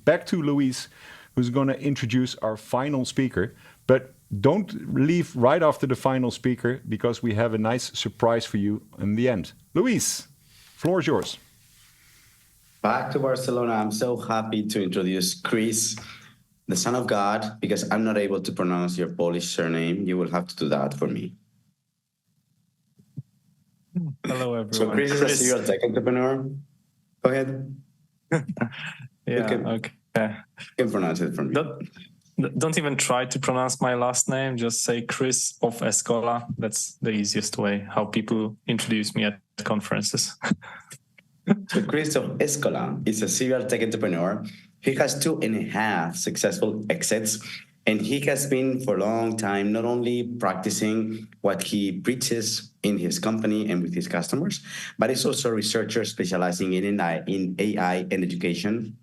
back to Luis, who's going to introduce our final speaker. But don't leave right after the final speaker, because we have a nice surprise for you in the end. Luis, floor is yours. Back to Barcelona. I'm so happy to introduce Chris, the Son of God, because I'm not able to pronounce your Polish surname. You will have to do that for me. Hello, everyone. So Chris is a serial tech entrepreneur. Go ahead. Okay. You can pronounce it for me. Don't even try to pronounce my last name. Just say Chris of Escola. That's the easiest way how people introduce me at conferences. So Krysztof Escola is a serial tech entrepreneur. He has 2.5 successful exits, and he has been for a long time not only practicing what he preaches in his company and with his customers, but he's also a researcher specializing in AI and education,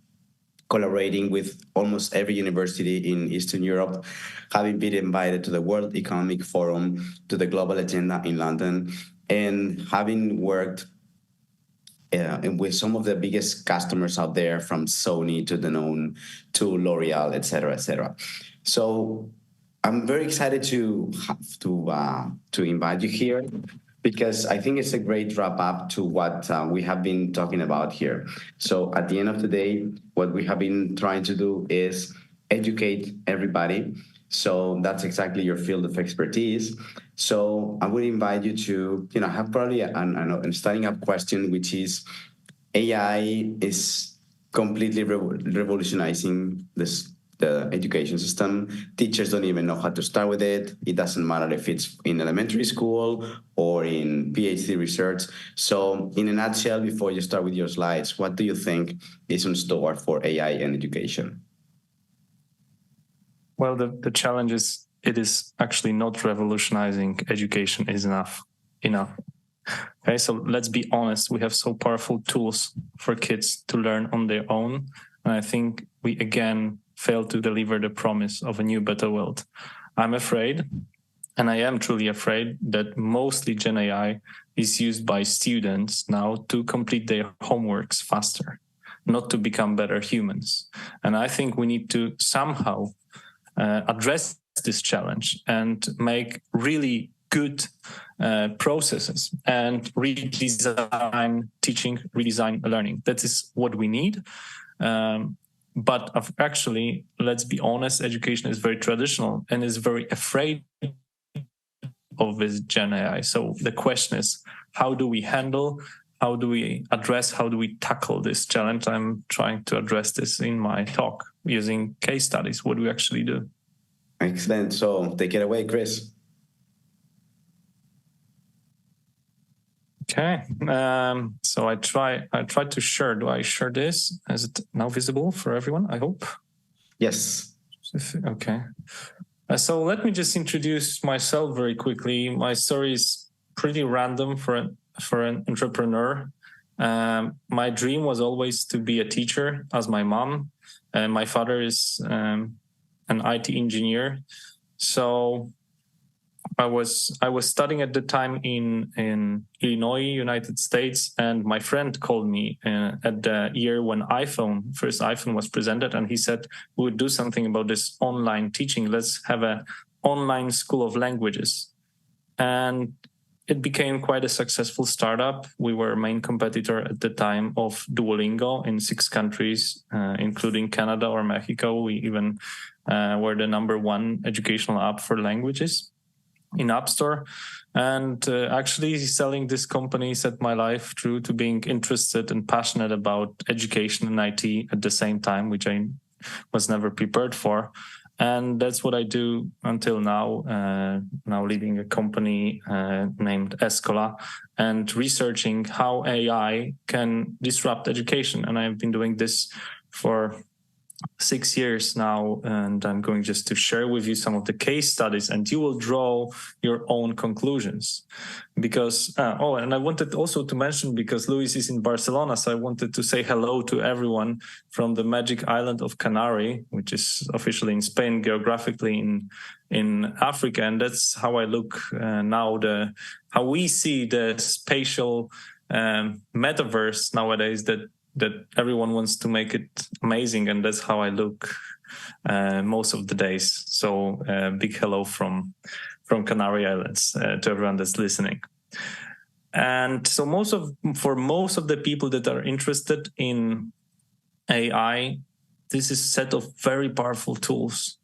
collaborating with almost every university in Eastern Europe, having been invited to the World Economic Forum, to the Global Agenda in London, and having worked and with some of the biggest customers out there, from Sony to Danone to L'Oreal, et cetera, et cetera. So I'm very excited to invite you here, because I think it's a great wrap up to what we have been talking about here. So at the end of the day, what we have been trying to do is educate everybody. So that's exactly your field of expertise. So I would invite you to, have probably a starting up question, which is, AI is completely revolutionizing the education system. Teachers don't even know how to start with it. It doesn't matter if it's in elementary school or in PhD research. So in a nutshell, before you start with your slides, what do you think is in store for AI and education? Well, the challenge is it is actually not revolutionizing education is enough. Okay, so let's be honest. We have so powerful tools for kids to learn on their own. And I think we, again, fail to deliver the promise of a new, better world. I'm afraid, and I am truly afraid, that mostly GenAI is used by students now to complete their homeworks faster, not to become better humans. And I think we need to somehow address this challenge and make really good processes and redesign teaching, redesign learning. That is what we need. But actually, let's be honest, education is very traditional and is very afraid of this Gen AI. So the question is, how do we handle, how do we address, how do we tackle this challenge? I'm trying to address this in my talk using case studies. What do we actually do? Excellent. So take it away, Chris. Okay. So I try to share. Do I share this? Is it now visible for everyone? I hope. Yes. Okay. So let me just introduce myself very quickly. My story is pretty random for an entrepreneur. My dream was always to be a teacher, as my mom, and my father is an IT engineer. So I was studying at the time in Illinois, United States, and my friend called me at the year when first iPhone was presented, and he said, we would do something about this online teaching. Let's have an online school of languages. And it became quite a successful startup. We were a main competitor at the time of Duolingo in 6 countries, including Canada or Mexico. We even were the #1 educational app for languages in App Store. And actually selling this company set my life through to being interested and passionate about education and IT at the same time, which I was never prepared for. And that's what I do until now, now leading a company named Escola and researching how AI can disrupt education. And I've been doing this for 6 years now, and I'm going just to share with you some of the case studies, and you will draw your own conclusions. Because, and I wanted also to mention, because Luis is in Barcelona, so I wanted to say hello to everyone from the magic island of Canary, which is officially in Spain, geographically in Africa. And that's how I look now, how we see the spatial metaverse nowadays, that that everyone wants to make it amazing, and that's how I look most of the days. So big hello from Canary Islands to everyone that's listening. And so for most of the people that are interested in AI, this is a set of very powerful tools,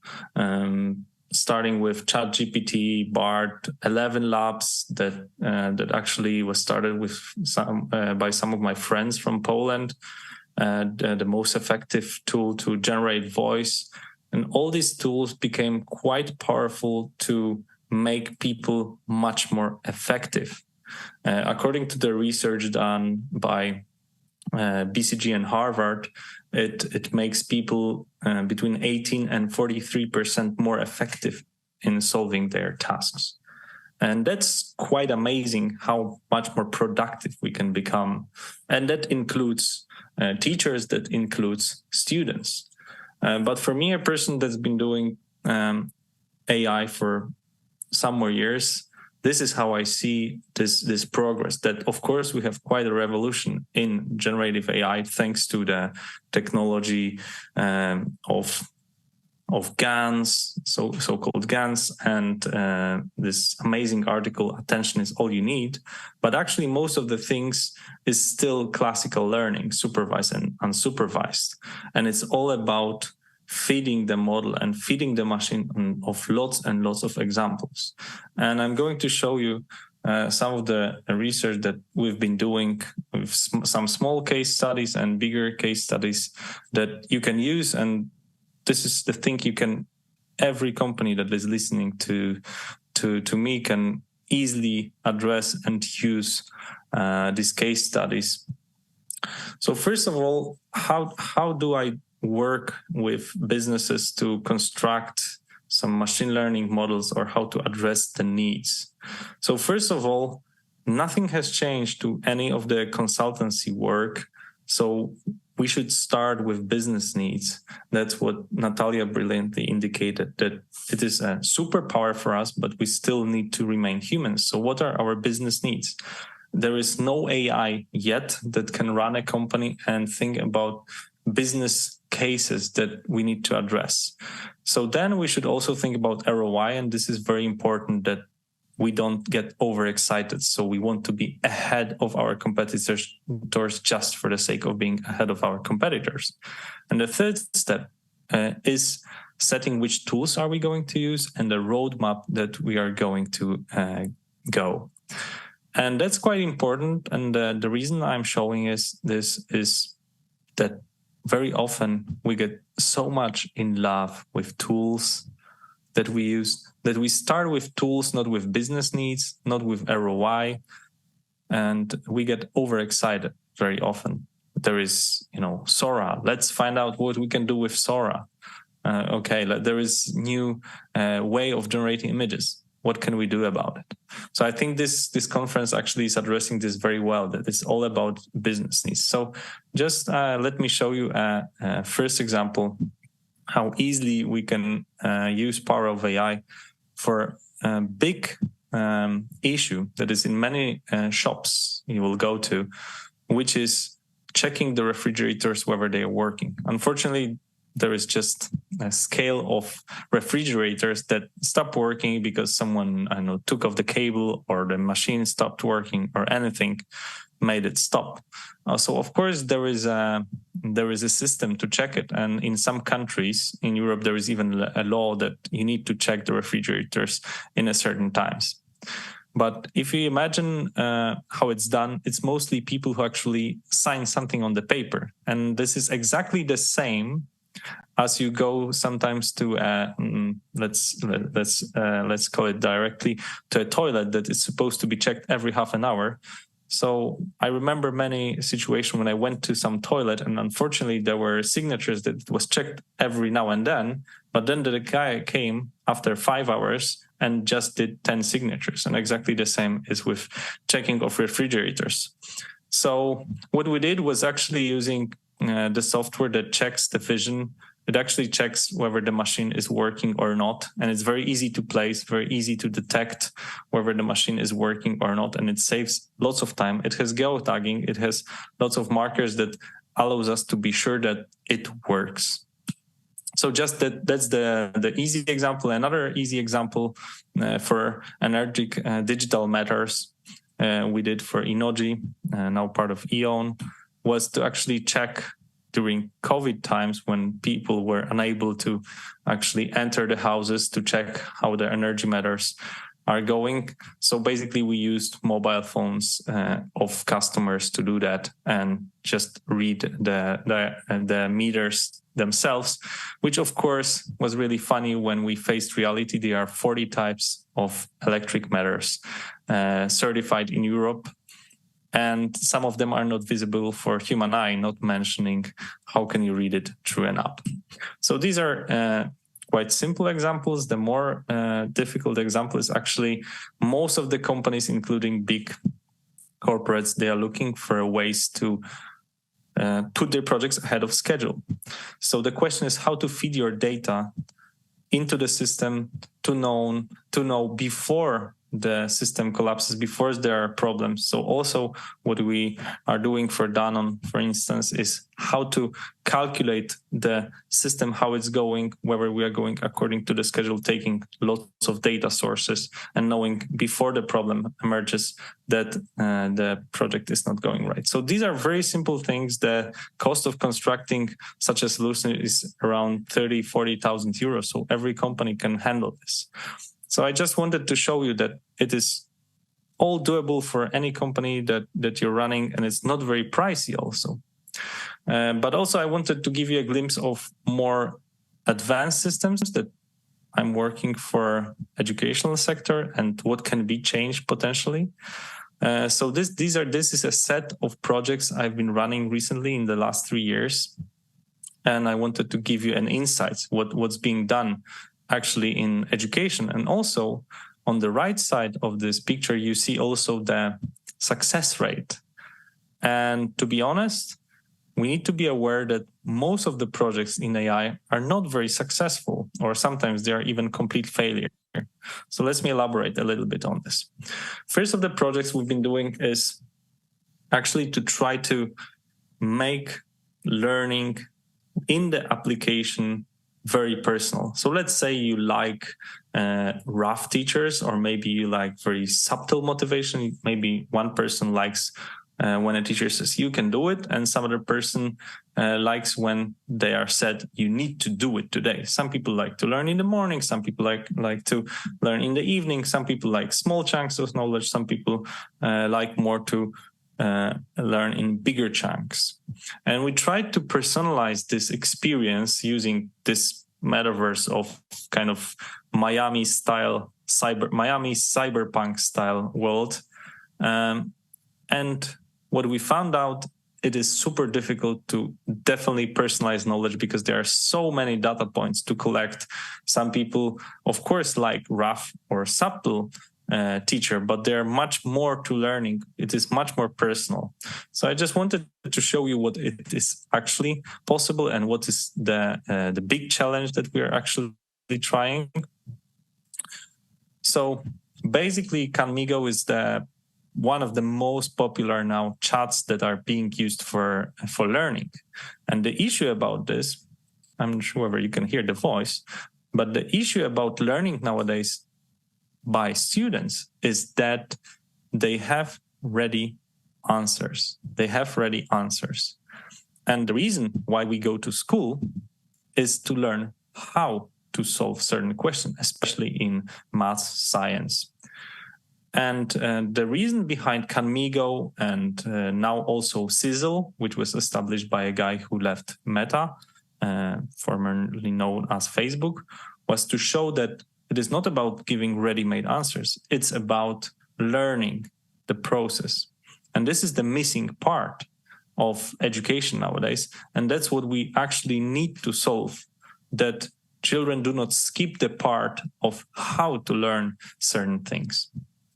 starting with ChatGPT, BART, 11 Labs that actually was started with by some of my friends from Poland, the most effective tool to generate voice. And all these tools became quite powerful to make people much more effective. According to the research done by BCG and Harvard, it makes people between 18 and 43% more effective in solving their tasks. And that's quite amazing how much more productive we can become. And that includes teachers, that includes students. But for me, a person that's been doing AI for some more years, this is how I see this progress. That, of course, we have quite a revolution in generative AI thanks to the technology of GANs, so-called GANs, and this amazing article, Attention is All You Need. But actually, most of the things is still classical learning, supervised and unsupervised. And it's all about feeding the model and feeding the machine of lots and lots of examples. And I'm going to show you some of the research that we've been doing with some small case studies and bigger case studies that you can use. And this is the thing every company that is listening to me can easily address and use these case studies. So first of all, how do I work with businesses to construct some machine learning models, or how to address the needs? So first of all, nothing has changed to any of the consultancy work. So we should start with business needs. That's what Natalia brilliantly indicated, that it is a superpower for us, but we still need to remain humans. So what are our business needs? There is no AI yet that can run a company and think about business cases that we need to address. So then we should also think about ROI, and this is very important that we don't get overexcited. So we want to be ahead of our competitors just for the sake of being ahead of our competitors. And the third step is setting which tools are we going to use and the roadmap that we are going to go. And that's quite important. And the reason I'm showing this is that very often we get so much in love with tools that we use, that we start with tools, not with business needs, not with ROI, and we get overexcited very often. There is, Sora. Let's find out what we can do with Sora. There is new way of generating images. What can we do about it? So I think this conference actually is addressing this very well, that it's all about business needs. So just let me show you a first example, how easily we can use power of AI for a big issue that is in many shops you will go to, which is checking the refrigerators whether they are working. Unfortunately, there is just a scale of refrigerators that stop working because someone, took off the cable, or the machine stopped working, or anything made it stop. So of course there is a system to check it, and in some countries in Europe there is even a law that you need to check the refrigerators in a certain times. But if you imagine how it's done, it's mostly people who actually sign something on the paper, and this is exactly the same as you go sometimes to let's call it directly, to a toilet that is supposed to be checked every half an hour. So I remember many situations when I went to some toilet, and unfortunately there were signatures that it was checked every now and then, but then the guy came after 5 hours and just did 10 signatures. And exactly the same is with checking of refrigerators. So what we did was actually using the software that checks the vision it actually checks whether the machine is working or not. And it's very easy to place, very easy to detect whether the machine is working or not. And it saves lots of time. It has geotagging. It has lots of markers that allows us to be sure that it works. So just that's the easy example. Another easy example for energetic digital matters we did for Inoji, now part of EON, was to actually check during COVID times when people were unable to actually enter the houses to check how the energy matters are going. So basically we used mobile phones of customers to do that and just read the meters themselves, which of course was really funny when we faced reality. There are 40 types of electric meters certified in Europe, and some of them are not visible for human eye, not mentioning how can you read it through an app. So these are quite simple examples. The more difficult example is actually most of the companies, including big corporates, they are looking for ways to put their projects ahead of schedule. So the question is how to feed your data into the system to know before the system collapses, before there are problems. So also what we are doing for Danone, for instance, is how to calculate the system, how it's going, whether we are going according to the schedule, taking lots of data sources and knowing before the problem emerges that the project is not going right. So these are very simple things. The cost of constructing such a solution is around 30,000, 40,000 euros. So every company can handle this. So I just wanted to show you that it is all doable for any company that you're running, and it's not very pricey also. But also I wanted to give you a glimpse of more advanced systems that I'm working for educational sector and what can be changed potentially. So this is a set of projects I've been running recently in the last 3 years. And I wanted to give you an insight what's being done actually in education. And also on the right side of this picture, you see also the success rate. And to be honest, we need to be aware that most of the projects in AI are not very successful, or sometimes they are even complete failure. So let me elaborate a little bit on this. First of the projects we've been doing is actually to try to make learning in the application very personal. So let's say you like rough teachers, or maybe you like very subtle motivation. Maybe one person likes when a teacher says you can do it, and some other person likes when they are said you need to do it today. Some people like to learn in the morning, some people like to learn in the evening, some people like small chunks of knowledge, some people like more to learn in bigger chunks. And we tried to personalize this experience using this metaverse of kind of Miami cyberpunk style world. And what we found out, it is super difficult to definitely personalize knowledge because there are so many data points to collect. Some people, of course, like rough or subtle teacher, but there are much more to learning. It is much more personal. So I just wanted to show you what it is actually possible and what is the big challenge that we are actually trying. So basically, Canmigo is one of the most popular now chats that are being used for learning. And the issue about this, I'm not sure whether you can hear the voice, but the issue about learning nowadays by students is that they have ready answers. They have ready answers. And the reason why we go to school is to learn how to solve certain questions, especially in math, science. And the reason behind Canmigo and now also Sizzle, which was established by a guy who left Meta, formerly known as Facebook, was to show that it is not about giving ready-made answers. It's about learning the process. And this is the missing part of education nowadays. And that's what we actually need to solve, that children do not skip the part of how to learn certain things.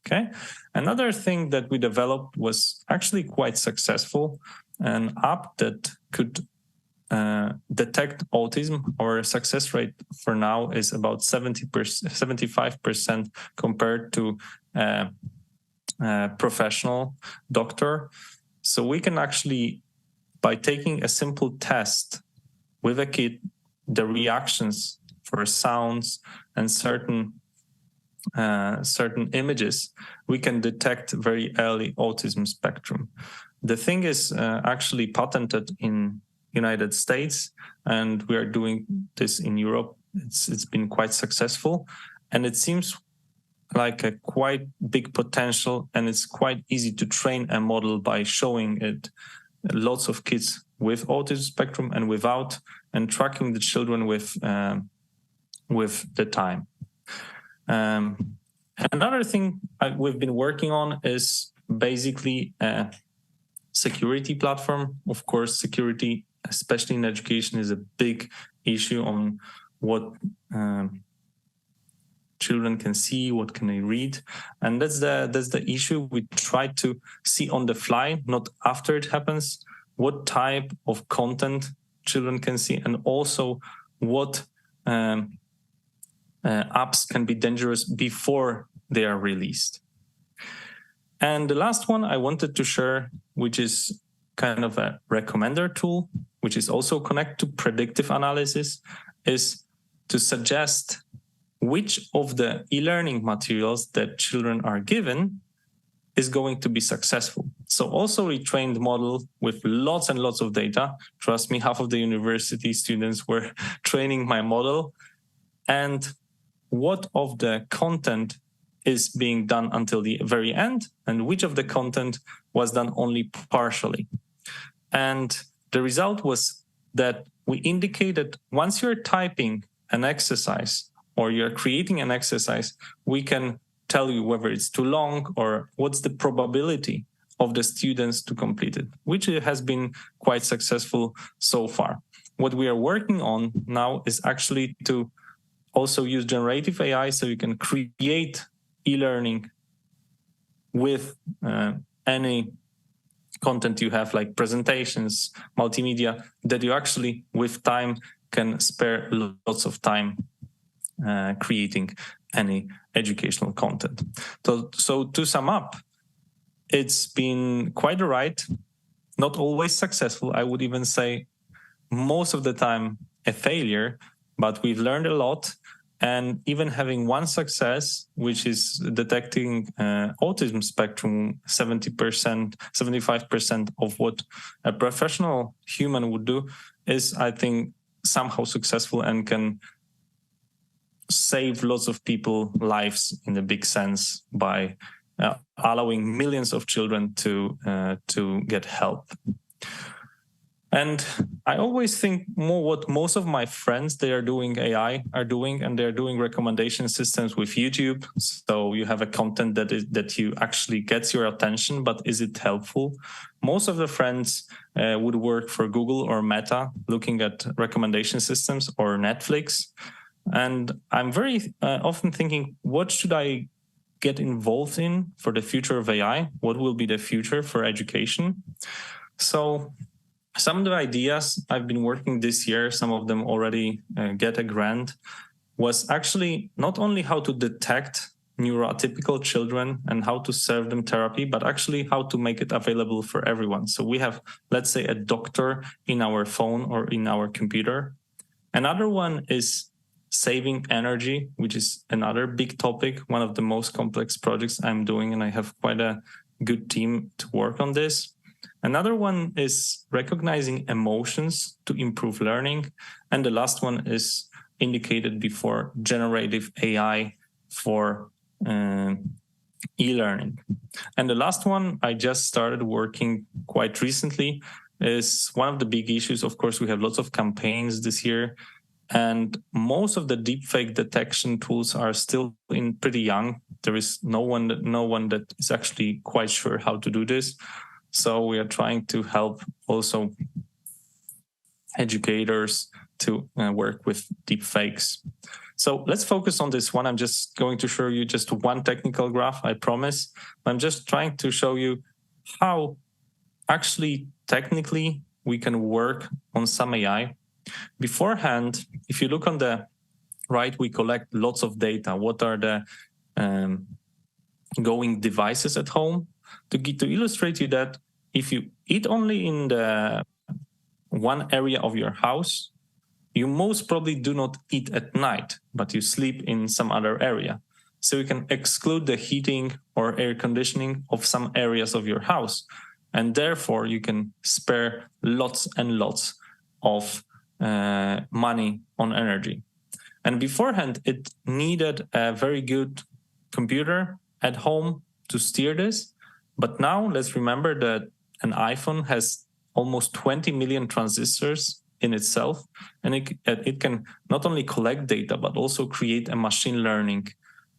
Okay. Another thing that we developed was actually quite successful, an app that could detect autism, our success rate for now is about 75% compared to professional doctor. So we can actually, by taking a simple test with a kid, the reactions for sounds and certain images, we can detect very early autism spectrum. The thing is actually patented in United States, and we are doing this in Europe. It's been quite successful, and it seems like a quite big potential, and it's quite easy to train a model by showing it lots of kids with autism spectrum and without, and tracking the children with the time. Another thing we've been working on is basically a security platform. Of course, security, especially in education, is a big issue on what children can see, what can they read, and that's the issue. We try to see on the fly, not after it happens, what type of content children can see, and also what apps can be dangerous before they are released. And the last one I wanted to share, which is kind of a recommender tool, which is also connected to predictive analysis, is to suggest which of the e-learning materials that children are given is going to be successful. So also a trained model with lots and lots of data. Trust me, half of the university students were training my model. And what of the content is being done until the very end, and which of the content was done only partially. And the result was that we indicated once you're typing an exercise or you're creating an exercise, we can tell you whether it's too long or what's the probability of the students to complete it, which has been quite successful so far. What we are working on now is actually to also use generative AI so you can create e-learning with any content you have, like presentations, multimedia, that you actually, with time, can spare lots of time creating any educational content. So to sum up, it's been quite a ride, not always successful. I would even say most of the time a failure, but we've learned a lot. And even having one success, which is detecting autism spectrum, 70%, 75% of what a professional human would do, is, I think, somehow successful and can save lots of people lives in a big sense by allowing millions of children to get help. And I always think more what most of my friends, they are doing AI are doing, and they're doing recommendation systems with YouTube. So you have a content that you actually gets your attention, but is it helpful? Most of the friends would work for Google or Meta, looking at recommendation systems, or Netflix. And I'm very often thinking, what should I get involved in for the future of AI? What will be the future for education? So some of the ideas I've been working this year, some of them already get a grant, was actually not only how to detect neuroatypical children and how to serve them therapy, but actually how to make it available for everyone. So we have, let's say, a doctor in our phone or in our computer. Another one is saving energy, which is another big topic, one of the most complex projects I'm doing, and I have quite a good team to work on this. Another one is recognizing emotions to improve learning. And the last one is indicated before, generative AI for e-learning. And the last one I just started working quite recently is one of the big issues. Of course, we have lots of campaigns this year, and most of the deepfake detection tools are still pretty young. There is no one that is actually quite sure how to do this. So we are trying to help also educators to work with deepfakes. So let's focus on this one. I'm just going to show you just one technical graph, I promise. I'm just trying to show you how actually technically we can work on some AI. Beforehand, if you look on the right, we collect lots of data. What are the going devices at home? To illustrate you that if you eat only in the one area of your house, you most probably do not eat at night, but you sleep in some other area. So you can exclude the heating or air conditioning of some areas of your house. And therefore, you can spare lots and lots of money on energy. And beforehand, it needed a very good computer at home to steer this. But now let's remember that an iPhone has almost 20 million transistors in itself, and it can not only collect data, but also create a machine learning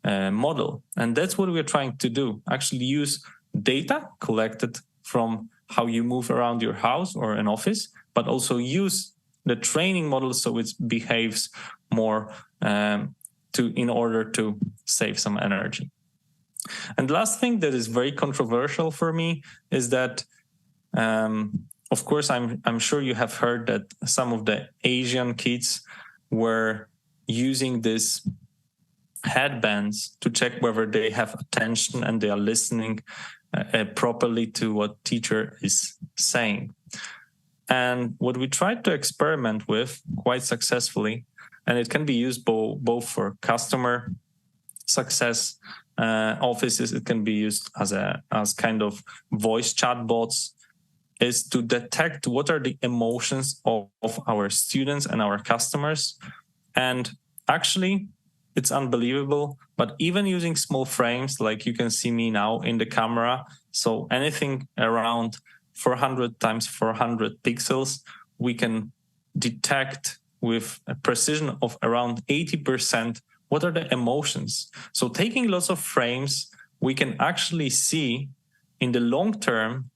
model. And that's what we're trying to do, actually use data collected from how you move around your house or an office, but also use the training model so it behaves more in order to save some energy. And the last thing that is very controversial for me is that of course, I'm sure you have heard that some of the Asian kids were using these headbands to check whether they have attention and they are listening properly to what teacher is saying. And what we tried to experiment with quite successfully, and it can be used both for customer success offices, it can be used as kind of voice chatbots, is to detect what are the emotions of our students and our customers. And actually, it's unbelievable, but even using small frames, like you can see me now in the camera, so anything around 400 times 400 pixels, we can detect with a precision of around 80% what are the emotions. So taking lots of frames, we can actually see in the long term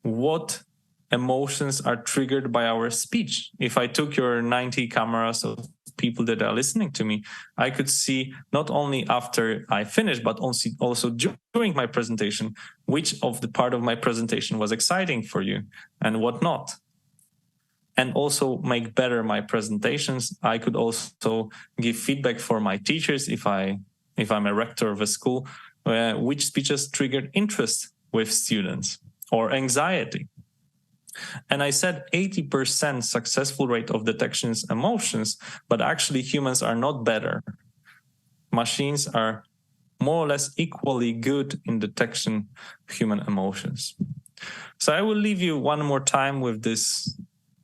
what emotions are triggered by our speech. If I took your 90 cameras of people that are listening to me, I could see not only after I finished, but also during my presentation, which of the part of my presentation was exciting for you and what not. And also make better my presentations. I could also give feedback for my teachers if I'm a rector of a school, which speeches triggered interest with students or anxiety. And I said 80% successful rate of detections emotions, but actually humans are not better. Machines are more or less equally good in detection of human emotions. So I will leave you one more time with this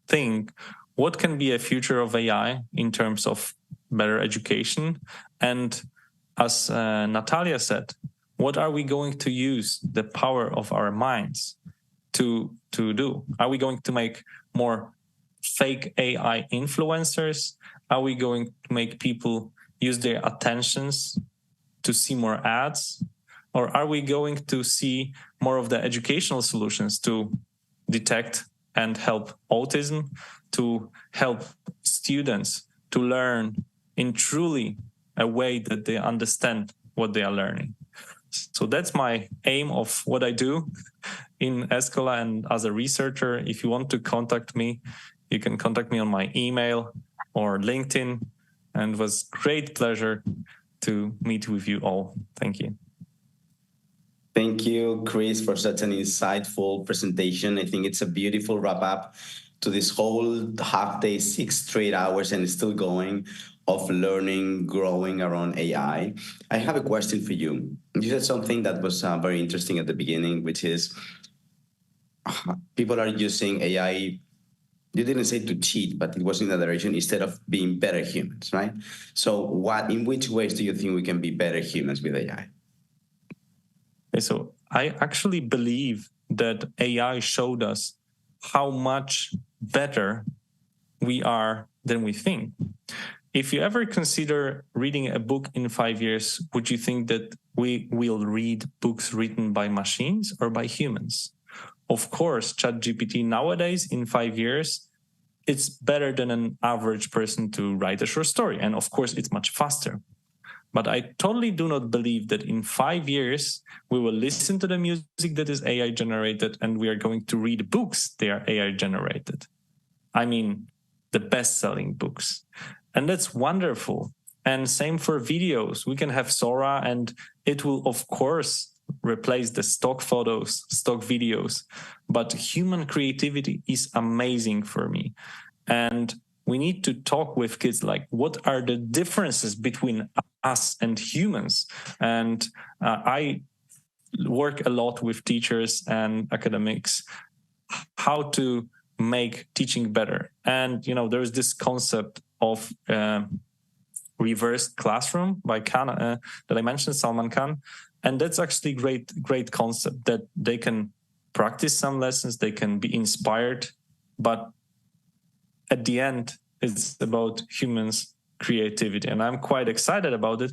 thing. What can be a future of AI in terms of better education? And as Natalia said, what are we going to use the power of our minds to do? Are we going to make more fake AI influencers? Are we going to make people use their attentions to see more ads? Or are we going to see more of the educational solutions to detect and help autism, to help students to learn in truly a way that they understand what they are learning? So that's my aim of what I do in Escola and as a researcher. If you want to contact me, you can contact me on my email or LinkedIn. And it was great pleasure to meet with you all. Thank you. Thank you, Chris, for such an insightful presentation. I think it's a beautiful wrap up to this whole half day, 6 straight hours, and it's still going, of learning, growing around AI. I have a question for you. You said something that was very interesting at the beginning, which is people are using AI. You didn't say to cheat, but it was in that direction instead of being better humans, right? So in which ways do you think we can be better humans with AI? So I actually believe that AI showed us how much better we are than we think. If you ever consider reading a book in 5 years, would you think that we will read books written by machines or by humans? Of course, ChatGPT nowadays in 5 years, it's better than an average person to write a short story. And of course, it's much faster. But I totally do not believe that in 5 years, we will listen to the music that is AI generated and we are going to read books that are AI generated. I mean, the best-selling books. And that's wonderful. And same for videos. We can have Sora and it will, of course, replace the stock photos, stock videos. But human creativity is amazing for me. And we need to talk with kids like, what are the differences between us and humans? And I work a lot with teachers and academics, how to make teaching better. And, there's this concept of reversed classroom by Khan, that I mentioned, Salman Khan. And that's actually great concept that they can practice some lessons, they can be inspired, but at the end, it's about humans' creativity, and I'm quite excited about it.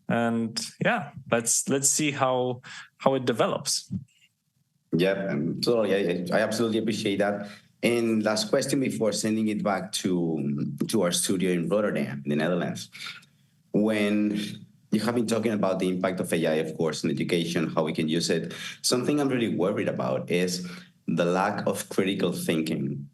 And yeah, let's see how it develops. Yep, totally. I absolutely appreciate that. And last question before sending it back to our studio in Rotterdam, in the Netherlands. When you have been talking about the impact of AI, of course, in education, how we can use it, something I'm really worried about is the lack of critical thinking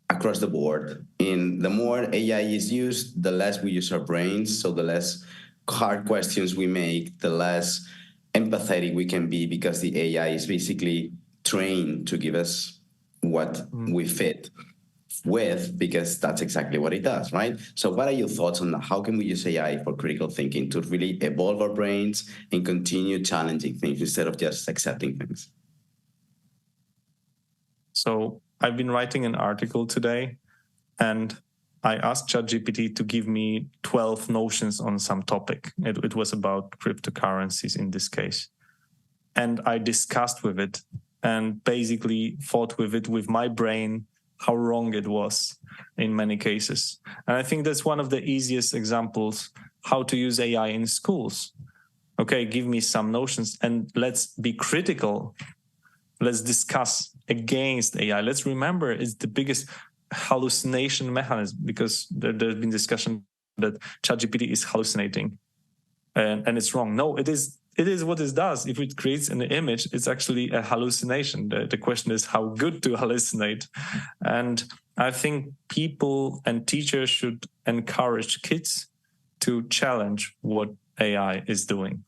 across the board. And the more AI is used, the less we use our brains. So the less hard questions we make, the less empathetic we can be, because the AI is basically trained to give us what we fit with, because that's exactly what it does, right? So what are your thoughts on how can we use AI for critical thinking to really evolve our brains and continue challenging things instead of just accepting things? So I've been writing an article today, and I asked ChatGPT to give me 12 notions on some topic. It was about cryptocurrencies in this case. And I discussed with it and basically fought with it with my brain how wrong it was in many cases. And I think that's one of the easiest examples how to use AI in schools. Okay, give me some notions and let's be critical. Let's discuss against AI. Let's remember it's the biggest hallucination mechanism, because there's been discussion that ChatGPT is hallucinating and it's wrong. No, it is what it does. If it creates an image, it's actually a hallucination. The question is how good to hallucinate. And I think people and teachers should encourage kids to challenge what AI is doing.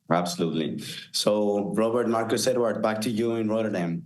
Absolutely. So, Robert, Marcus, Edward, back to you in Rotterdam.